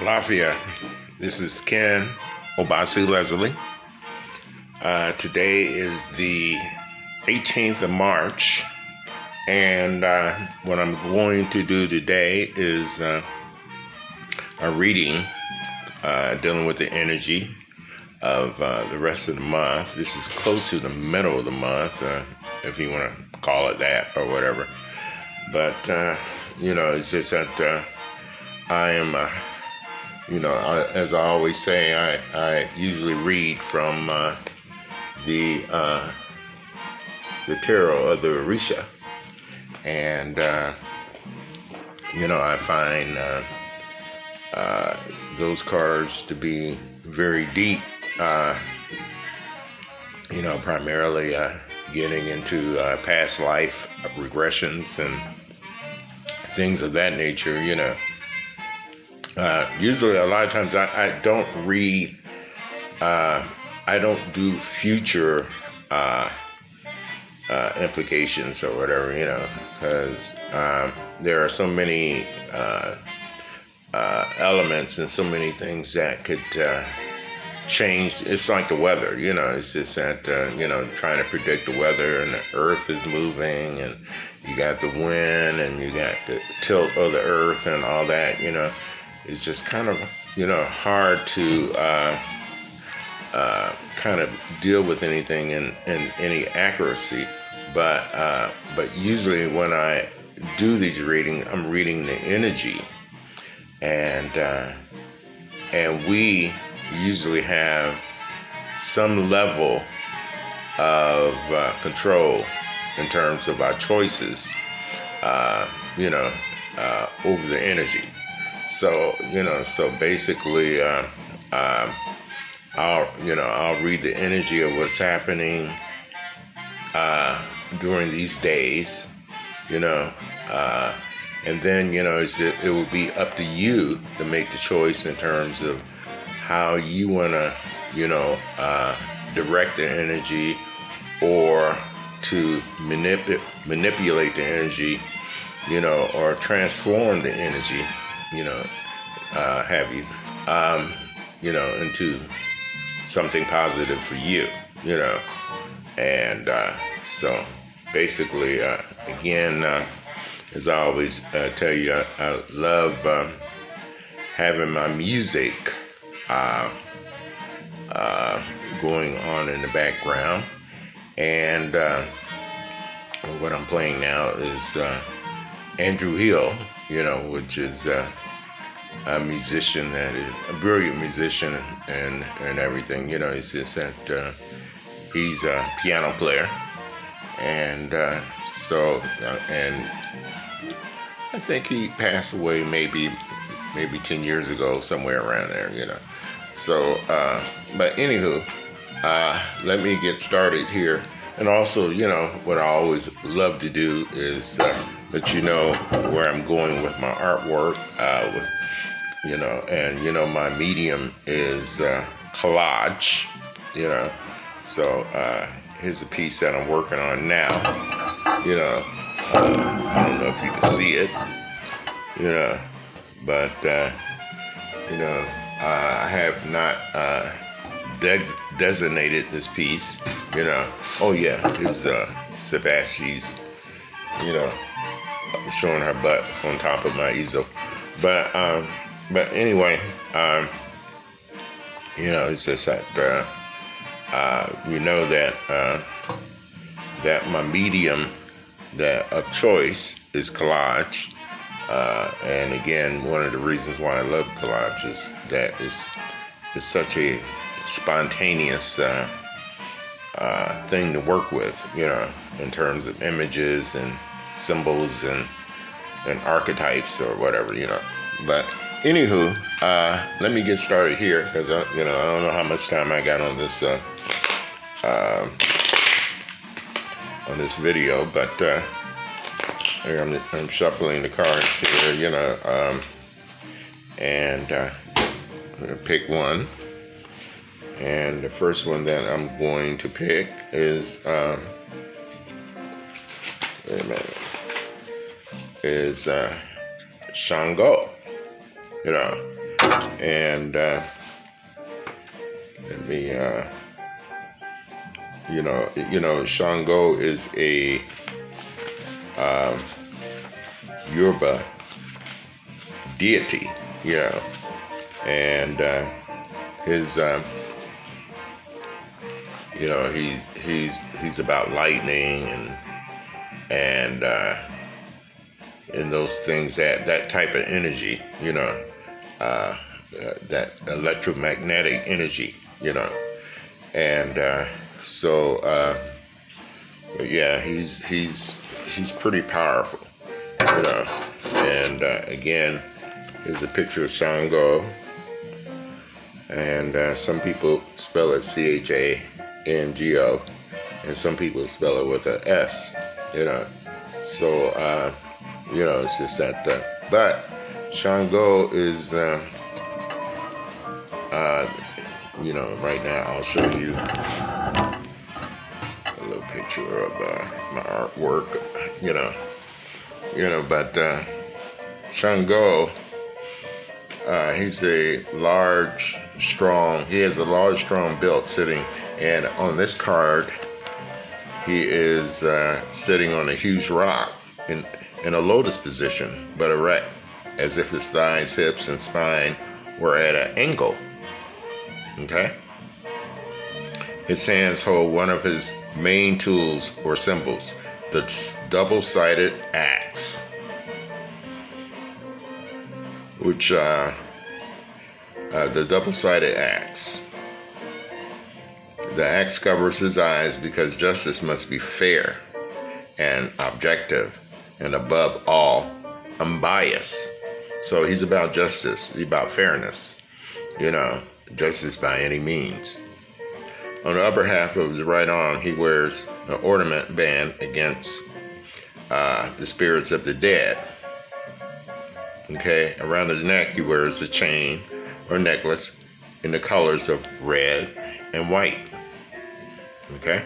Lafayette. This is Ken Obasi Leslie. Today is the 18th of March, and what I'm going to do today is a reading dealing with the energy of the rest of the month. This is close to the middle of the month, if you want to call it that or whatever. But, it's just that I am, as I always say, I usually read from the tarot of the Orisha. And, I find those cards to be very deep, primarily getting into past life regressions and things of that nature. Usually a lot of times I don't read, I don't do future implications or whatever, because there are so many elements and so many things that could change. It's like the weather, it's just that, trying to predict the weather, and the earth is moving, and you got the wind, and you got the tilt of the earth and all that, it's just kind of, hard to kind of deal with anything in any accuracy. But usually when I do these readings, I'm reading the energy, and we usually have some level of control in terms of our choices, over the energy. So, so basically, I'll read the energy of what's happening during these days, and then, it will be up to you to make the choice in terms of how you want to, direct the energy, or to manipulate the energy, or transform the energy, have you, into something positive for you, and so basically, again, as I always tell you, I love having my music going on in the background, and what I'm playing now is Andrew Hill, which is a musician that is a brilliant musician and everything. It's just that he's a piano player, and and I think he passed away maybe 10 years ago, somewhere around there, So, but anywho, let me get started here. And also, what I always love to do is let you know where I'm going with my artwork, my medium is collage, So here's a piece that I'm working on now, I don't know if you can see it, but, I have not designated this piece, Oh yeah, here's Sebastian's, showing her butt on top of my easel. But anyway, it's just that, that my medium of choice is collage. And again, one of the reasons why I love collage is that it's such a spontaneous thing to work with, in terms of images and symbols and archetypes or whatever, But anywho, let me get started here, because I don't know how much time I got on this video, but here I'm shuffling the cards here, and I'm gonna pick one. And the first one that I'm going to pick is wait a minute, is Shango. And let me, Shango is a Yoruba deity, and his, he's about lightning and those things, that type of energy, that electromagnetic energy, and he's pretty powerful, and again, here's a picture of Shango, and some people spell it Chango, and some people spell it with a S, so it's just that, but Shango is, right now I'll show you a little picture of my artwork, but Shango, he's a large, strong, he has a large, strong build sitting, and on this card, he is sitting on a huge rock in a lotus position, but erect, as if his thighs, hips, and spine were at an angle. Okay? His hands hold one of his main tools or symbols, the double-sided axe, which, the double-sided axe. The axe covers his eyes because justice must be fair and objective, and above all, unbiased. So he's about justice, he's about fairness, justice by any means. On the upper half of his right arm, he wears an ornament band against the spirits of the dead. Okay, around his neck, he wears a chain or necklace in the colors of red and white. Okay?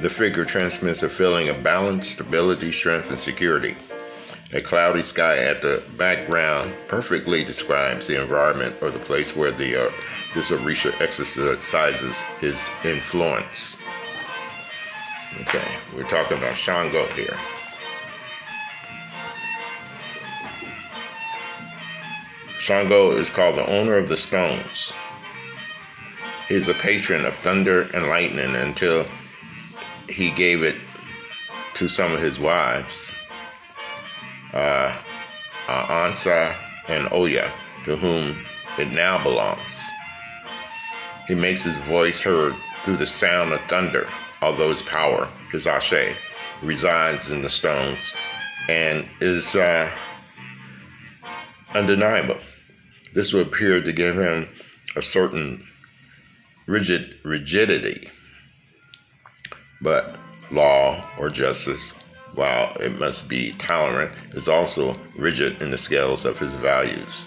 The figure transmits a feeling of balance, stability, strength, and security. A cloudy sky at the background perfectly describes the environment or the place where this Orisha exercises his influence. Okay, we're talking about Shango here. Shango is called the owner of the stones. He's a patron of thunder and lightning until he gave it to some of his wives, Ansa and Oya, to whom it now belongs. He makes his voice heard through the sound of thunder, although his power, his Ashe, resides in the stones and is undeniable. This would appear to give him a certain rigidity, but law or justice, while it must be tolerant, is also rigid in the scales of his values,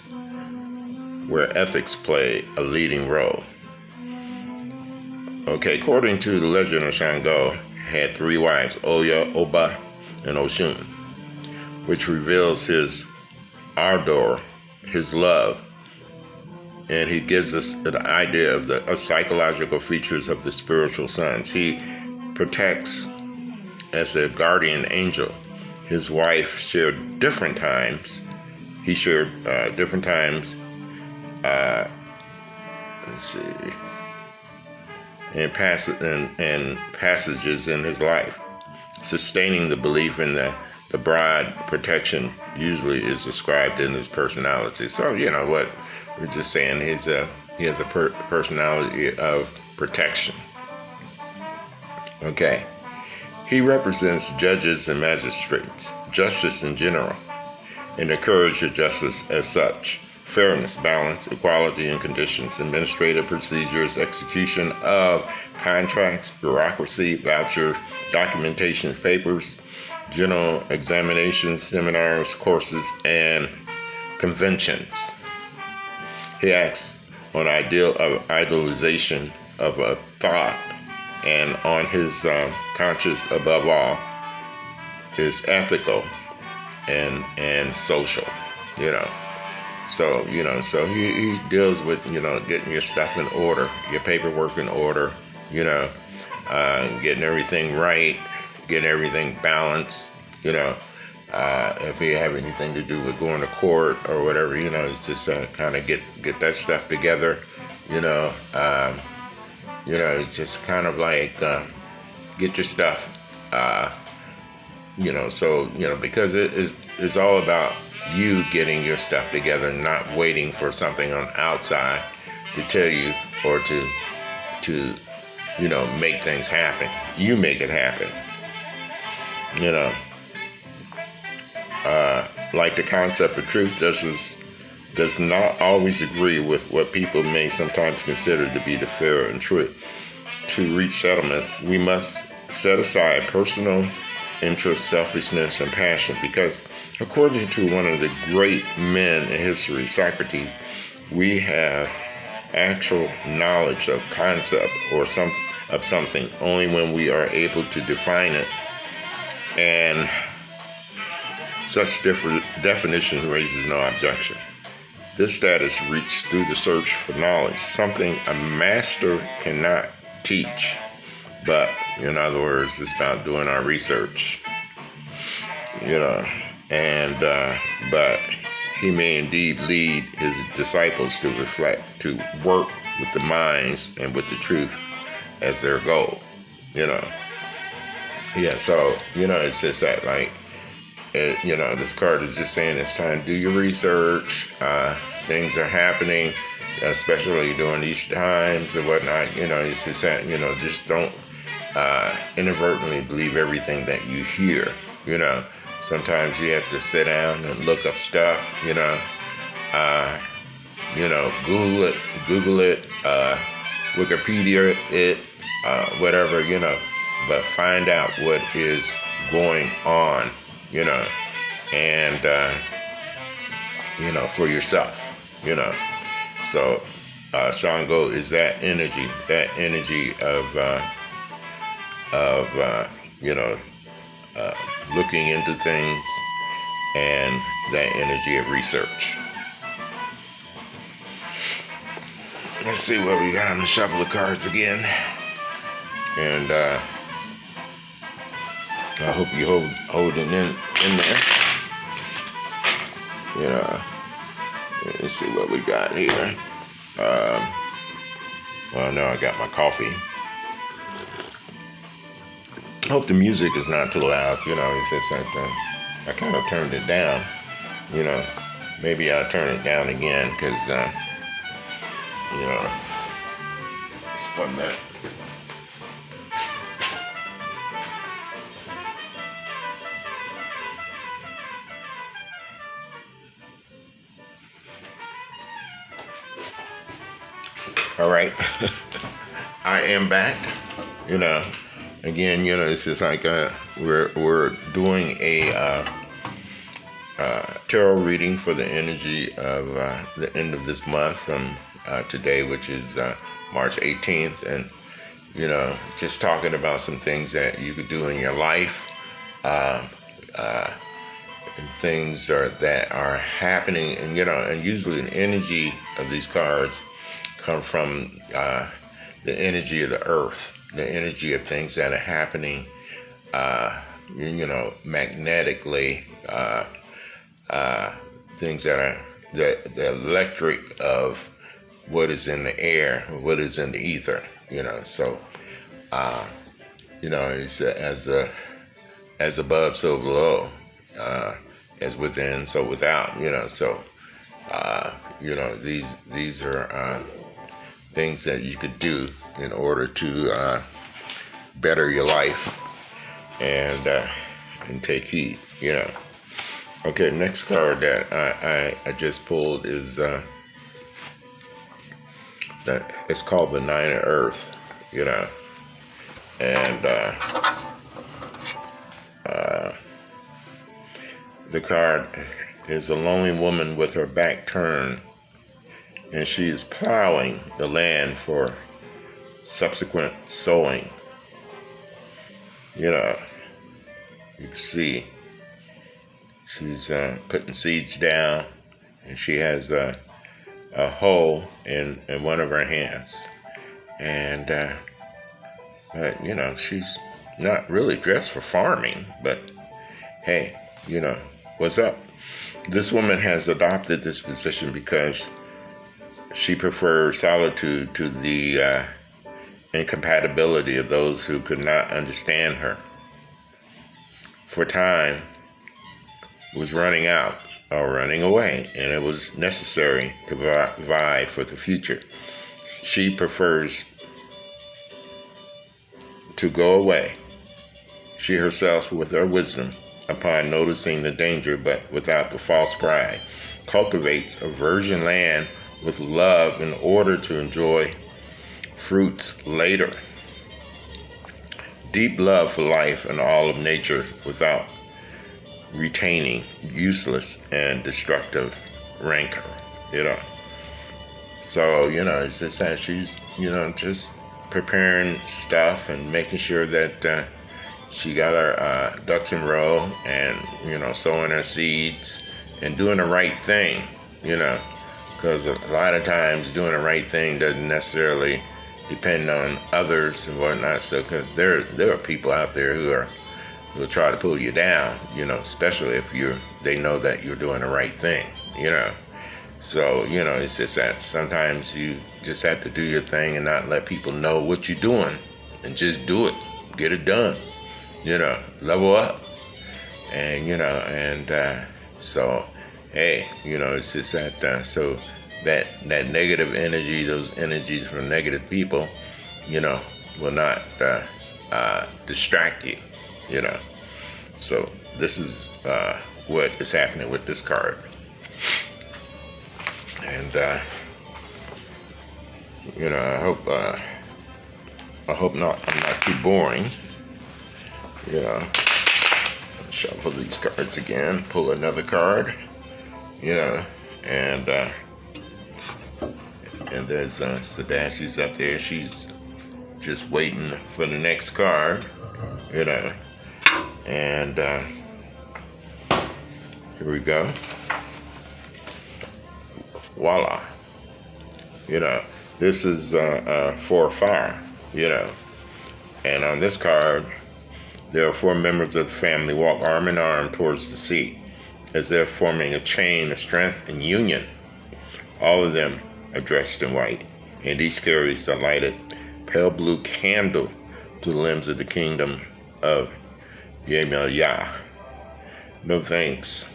where ethics play a leading role. Okay, according to the legend of Shango, had 3 wives, Oya, Oba, and Oshun, which reveals his ardor, his love, and he gives us an idea of the psychological features of the spiritual sons. He protects as a guardian angel. His wife shared different times. He shared different times. And passages in his life, sustaining the belief in the broad protection usually is described in his personality. So what we're just saying, he has a personality of protection. Okay, he represents judges and magistrates, justice in general, and the courage of justice as such. Fairness, balance, equality in conditions, administrative procedures, execution of contracts, bureaucracy, voucher, documentation, papers, general examinations, seminars, courses, and conventions. He acts on idealization of a thought, and on his conscience above all is ethical and social, So, so he deals with, getting your stuff in order, your paperwork in order, getting everything right, getting everything balanced, if you have anything to do with going to court or whatever, it's just kind of get that stuff together, it's just kind of like get your stuff, because it's all about you getting your stuff together, not waiting for something on the outside to tell you or to make things happen. You make it happen. Like the concept of truth does not always agree with what people may sometimes consider to be the fair and true. To reach settlement, we must set aside personal interest, selfishness, and passion, because according to one of the great men in history, Socrates, we have actual knowledge of concept or something only when we are able to define it, and such definition raises no objection. This status reached through the search for knowledge, something a master cannot teach. But in other words, it's about doing our research, but he may indeed lead his disciples to reflect, to work with the minds and with the truth as their goal, Yeah, so, it's just that, like, this card is just saying it's time to do your research. Things are happening, especially during these times and whatnot. It's just that, just don't inadvertently believe everything that you hear. Sometimes you have to sit down and look up stuff. Google it, Wikipedia it, whatever. But find out what is going on. And for yourself, So Shango is that energy of looking into things, and that energy of research. Let's see what we got. I'm gonna shuffle the cards again, and I hope you hold it in there. Let's see what we got here. Well, no, I got my coffee. I hope the music is not too loud. It's just that I kind of turned it down. Maybe I'll turn it down again because, it's fun that. All right, I am back. Again, it's just like we're doing a tarot reading for the energy of the end of this month from today, which is March 18th, and just talking about some things that you could do in your life, and things that are happening, and and usually the energy of these cards come from the energy of the earth, the energy of things that are happening, magnetically, things that are the electric of what is in the air, what is in the ether, So, it's as above, so below, as within, so without, So, these are things that you could do in order to better your life and take heed, Okay, next card that I just pulled is that it's called the Nine of Earth, and the card is a lonely woman with her back turned, and she is plowing the land for subsequent sowing. You can see she's putting seeds down, and she has a hole in one of her hands. And but she's not really dressed for farming, but hey, what's up? This woman has adopted this position because she prefers solitude to the incompatibility of those who could not understand her. For time was running out or running away, and it was necessary to provide for the future. She prefers to go away, she herself with her wisdom, upon noticing the danger, but without the false pride, cultivates a virgin land with love in order to enjoy fruits later. Deep love for life and all of nature without retaining useless and destructive rancor, So, it's just that she's, just preparing stuff and making sure that she got her ducks in a row and, sowing her seeds and doing the right thing, because a lot of times doing the right thing doesn't necessarily depend on others and whatnot. So, because there are people out there who will try to pull you down, especially if they know that you're doing the right thing, So, it's just that sometimes you just have to do your thing and not let people know what you're doing, and just do it, get it done, level up, and so, hey, it's just that so that negative energy, those energies from negative people, will not distract you, So this is what is happening with this card. And I hope not. I'm not too boring. Shuffle these cards again. Pull another card. And there's Sadashi's up there. She's just waiting for the next card. And here we go. Voila. This is for fire, And on this card, there are 4 members of the family walk arm in arm towards the sea, as they're forming a chain of strength and union. All of them are dressed in white, and each carries a lighted pale blue candle to the limbs of the kingdom of Yemaya. No thanks.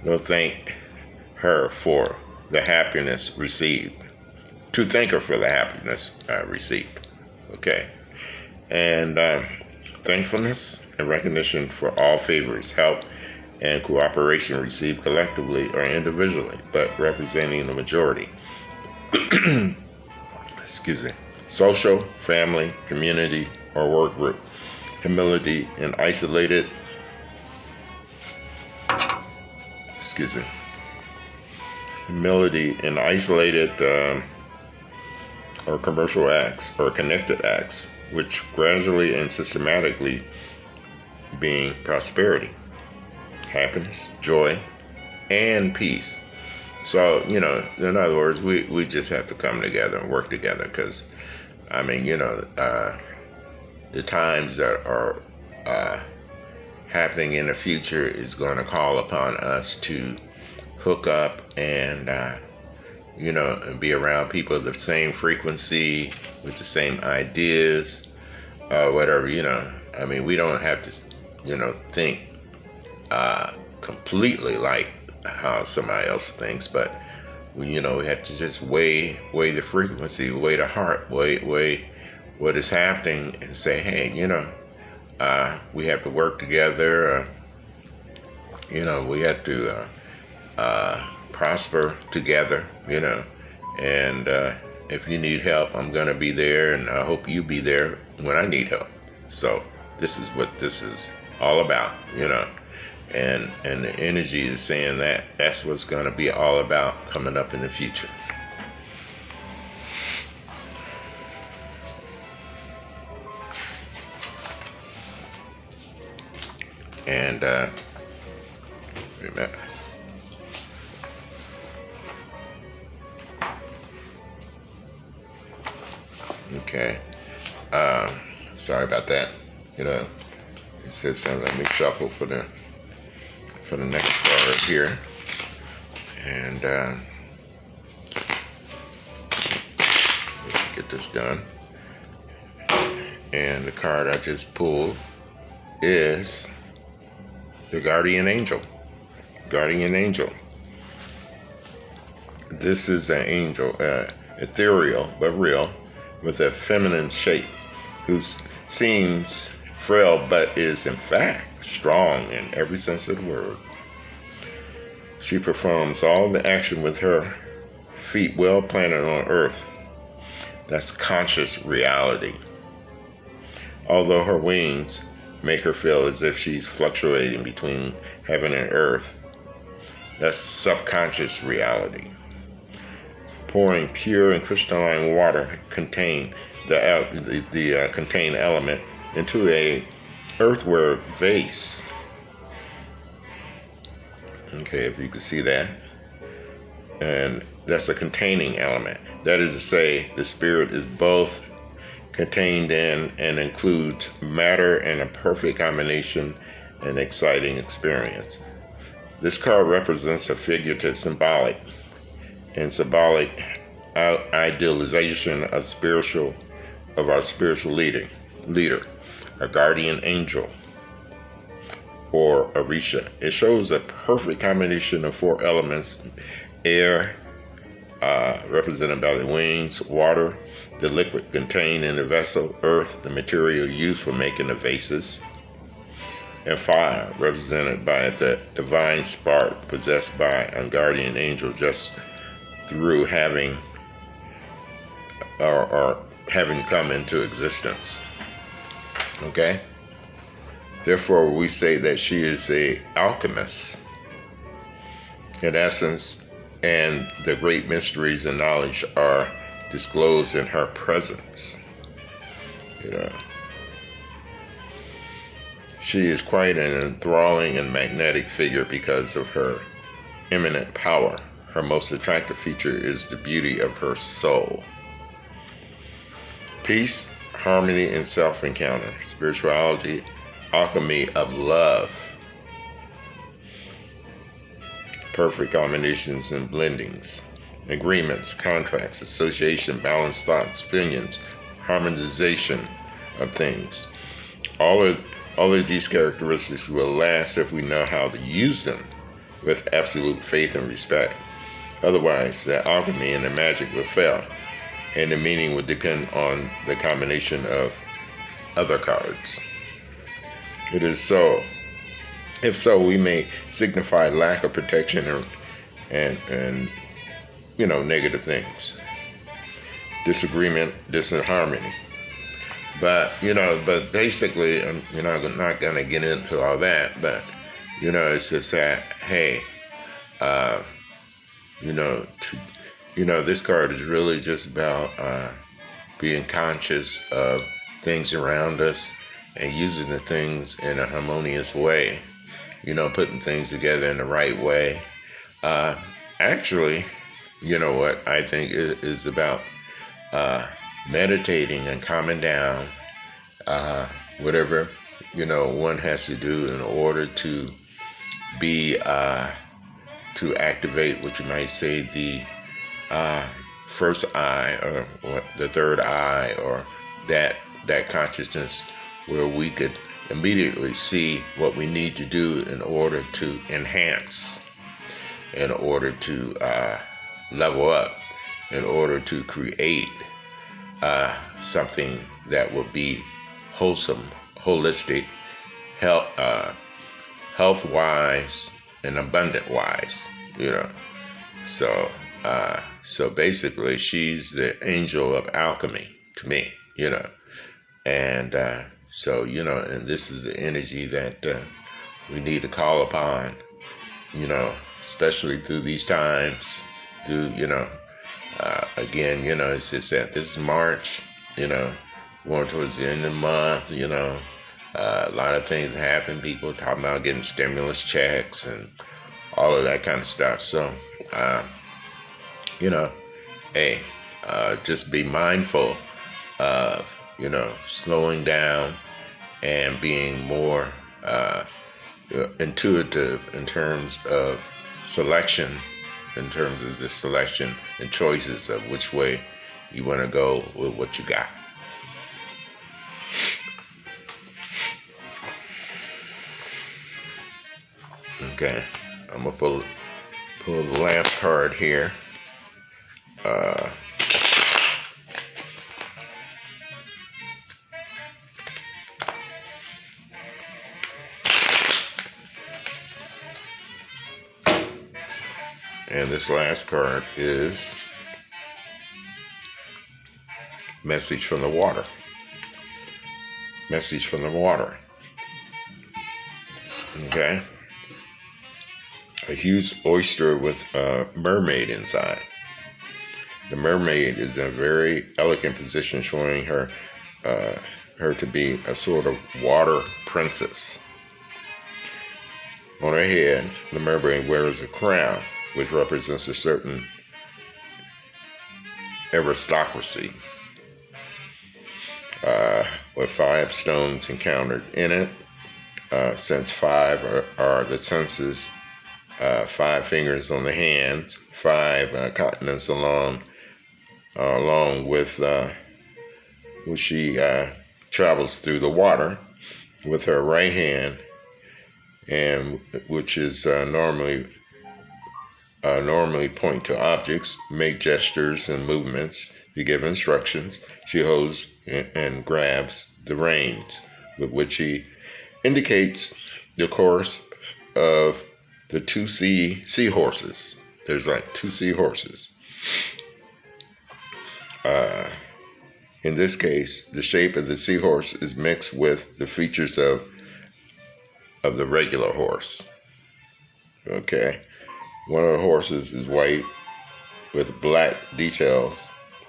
No thank her for the happiness received. To thank her for the happiness received. Okay. And thankfulness and recognition for all favors, help, and cooperation received collectively or individually, but representing the majority. Excuse me. Social, family, community, or work group. Humility and isolated. Excuse me. Humility in isolated or commercial acts or connected acts, which gradually and systematically being prosperity, happiness, joy, and peace. So, in other words, we just have to come together and work together because, the times that are happening in the future is going to call upon us to hook up and, and be around people of the same frequency, with the same ideas, whatever, we don't have to, think completely like how somebody else thinks, but, we have to just weigh the frequency, weigh the heart, weigh what is happening and say, hey, we have to work together, we have to prosper together, and if you need help, I'm going to be there, and I hope you be there when I need help. So this is what this is all about, and the energy is saying that's what's going to be all about coming up in the future. And Okay. Sorry about that. You know, it says let me shuffle for the next card here, and let's get this done. And the card I just pulled is the Guardian Angel. Guardian Angel. This is an angel, ethereal but real, with a feminine shape, who seems frail but is in fact strong in every sense of the word. She performs all the action with her feet well planted on earth. That's conscious reality. Although her wings make her feel as if she's fluctuating between heaven and earth, that's subconscious reality. Pouring pure and crystalline water contained the contained element into a earthenware vase. Okay, if you can see that. And that's a containing element. That is to say, the spirit is both contained in and includes matter in a perfect combination and exciting experience. This card represents a figurative, symbolic idealization of our spiritual leader, a guardian angel, or Orisha. It shows a perfect combination of four elements: air, represented by the wings; water, the liquid contained in the vessel; earth, the material used for making the vases; and fire, represented by the divine spark possessed by a guardian angel just through having come into existence. Okay? Therefore, we say that she is an alchemist, in essence, and the great mysteries and knowledge are disclosed in her presence. You know, she is quite an enthralling and magnetic figure because of her eminent power. Her most attractive feature is the beauty of her soul. Peace, harmony, and self-encounter, spirituality, alchemy of love, perfect combinations and blendings, agreements, contracts, association, balanced thoughts, opinions, harmonization of things. All of these characteristics will last if we know how to use them with absolute faith and respect. Otherwise, the alchemy and the magic will fail, and the meaning would depend on the combination of other cards. It is so. If so, we may signify lack of protection and negative things, disagreement, disharmony. But basically, I'm not gonna get into all that. But it's just that, hey, this card is really just about being conscious of things around us and using the things in a harmonious way, putting things together in the right way. Actually, what I think is about meditating and calming down, whatever, one has to do in order to be, to activate what you might say the first eye, or the third eye, or that consciousness where we could immediately see what we need to do in order to enhance, in order to level up, in order to create something that will be wholesome, holistic, health-wise, and abundant-wise, So basically, she's the angel of alchemy to me, and and this is the energy that we need to call upon, especially through these times. Again, it's just that this is March, going towards the end of the month, a lot of things happen. People talking about getting stimulus checks and all of that kind of stuff. So, hey, just be mindful of, slowing down and being more intuitive in terms of selection, in terms of the selection and choices of which way you want to go with what you got. Okay, I'm gonna pull the last card here. And this last card is Message from the Water. Message from the Water. Okay. A huge oyster with a mermaid inside. The mermaid is in a very elegant position, showing her to be a sort of water princess. On her head, the mermaid wears a crown, which represents a certain aristocracy, with 5 stones encountered in it. Since 5 are the senses, 5 fingers on the hands, 5 continents along with which she travels through the water with her right hand, and which is normally point to objects, make gestures and movements to give instructions. She holds and grabs the reins, with which she indicates the course of the 2 seahorses. There's like 2 seahorses. In this case, the shape of the seahorse is mixed with the features of the regular horse. Okay. One of the horses is white with black details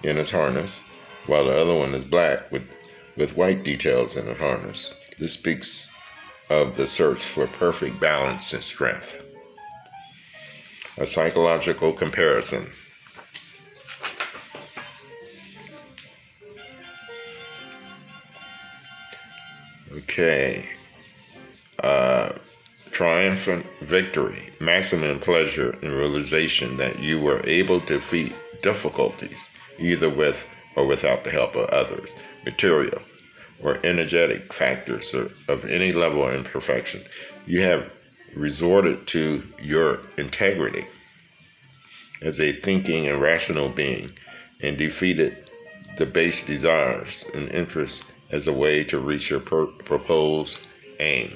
in its harness, while the other one is black with white details in the harness. This speaks of the search for perfect balance and strength. A psychological comparison. Okay. Triumphant victory, maximum pleasure and realization that you were able to defeat difficulties, either with or without the help of others, material or energetic factors of any level of imperfection. You have resorted to your integrity as a thinking and rational being and defeated the base desires and interests as a way to reach your proposed aim.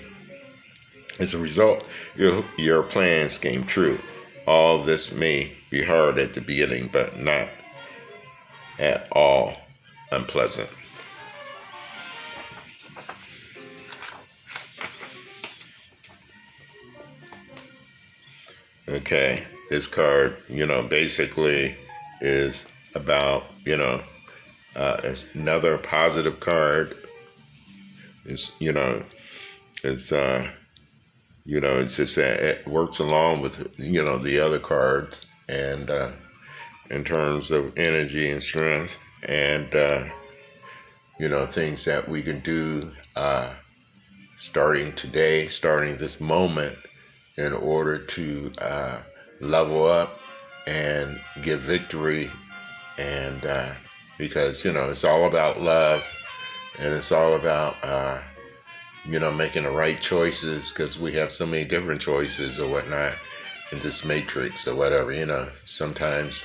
As a result, your plans came true. All this may be hard at the beginning, but not at all unpleasant. Okay, this card, basically is about, it's another positive card. It's just that it works along with, the other cards, and in terms of energy and strength, and, things that we can do starting today, starting this moment, in order to level up and get victory, and because, it's all about love, and it's all about making the right choices, because we have so many different choices or whatnot in this matrix or whatever. Sometimes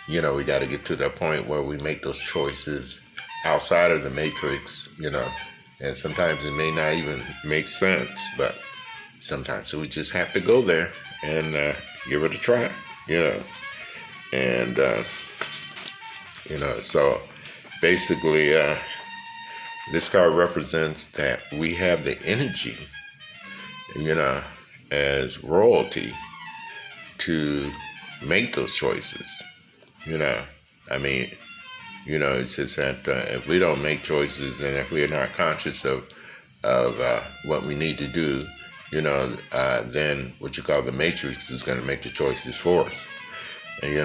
we got to get to that point where we make those choices outside of the matrix, and sometimes it may not even make sense, but sometimes we just have to go there and give it a try, and so basically this card represents that we have the energy, as royalty, to make those choices. It's just that if we don't make choices, and if we're not conscious of what we need to do, then what you call the matrix is going to make the choices for us. And,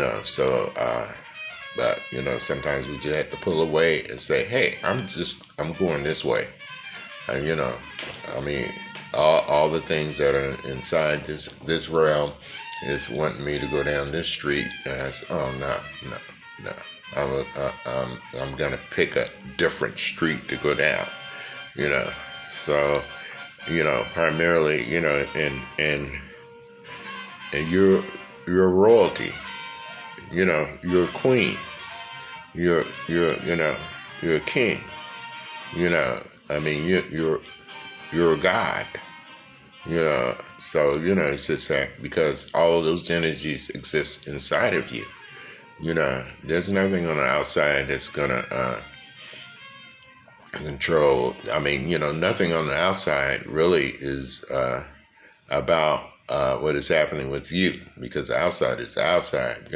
but sometimes we just have to pull away and say, hey, I'm going this way. And I mean, all the things that are inside this realm is wanting me to go down this street. And I say, oh no. I'm gonna pick a different street to go down. So primarily, and you're royalty. You're a queen. You're a king. I mean, you're a god. So it's just that because all of those energies exist inside of you. There's nothing on the outside that's gonna control. I mean, nothing on the outside really is about what is happening with you, because the outside is the outside.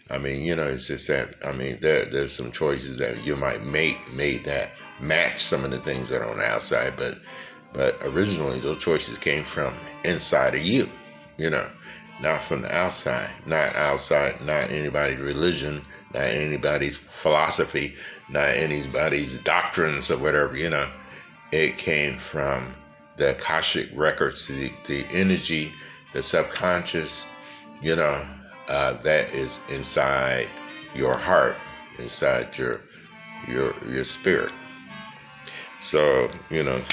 I mean, it's just that. I mean, there's some choices that you might make that match some of the things that are on the outside, but originally those choices came from inside of you. Not from the outside, not anybody's religion, not anybody's philosophy, not anybody's doctrines or whatever. It came from the Akashic records, the energy, the subconscious, that is inside your heart, inside your spirit. So,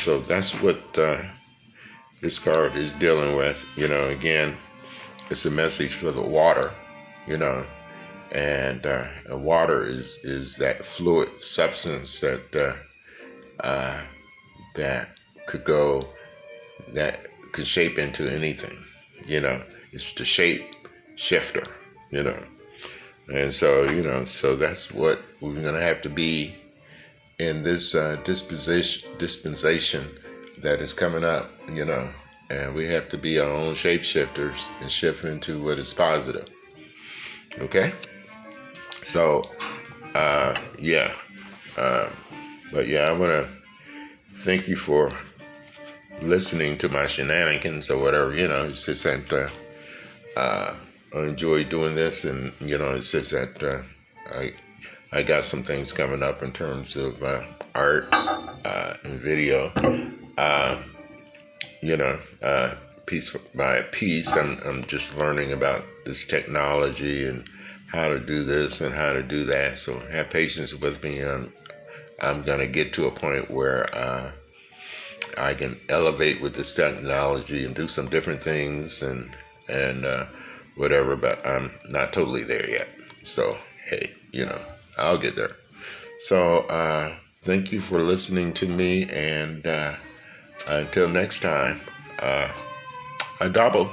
so that's what this card is dealing with. Again, it's a message for the water, and water is that fluid substance that that could shape into anything. It's the shape shifter. And so so that's what we're gonna have to be in this dispensation that is coming up. And we have to be our own shapeshifters and shift into what is positive. Okay? So, yeah. But yeah, I want to thank you for listening to my shenanigans or whatever. It's just that I enjoy doing this, and it's just that I got some things coming up in terms of art and video. Piece by piece, I'm just learning about this technology and how to do this and how to do that. So have patience with me. I'm gonna get to a point where I can elevate with this technology and do some different things and whatever. But I'm not totally there yet. So hey, I'll get there. So thank you for listening to me, and until next time, a double.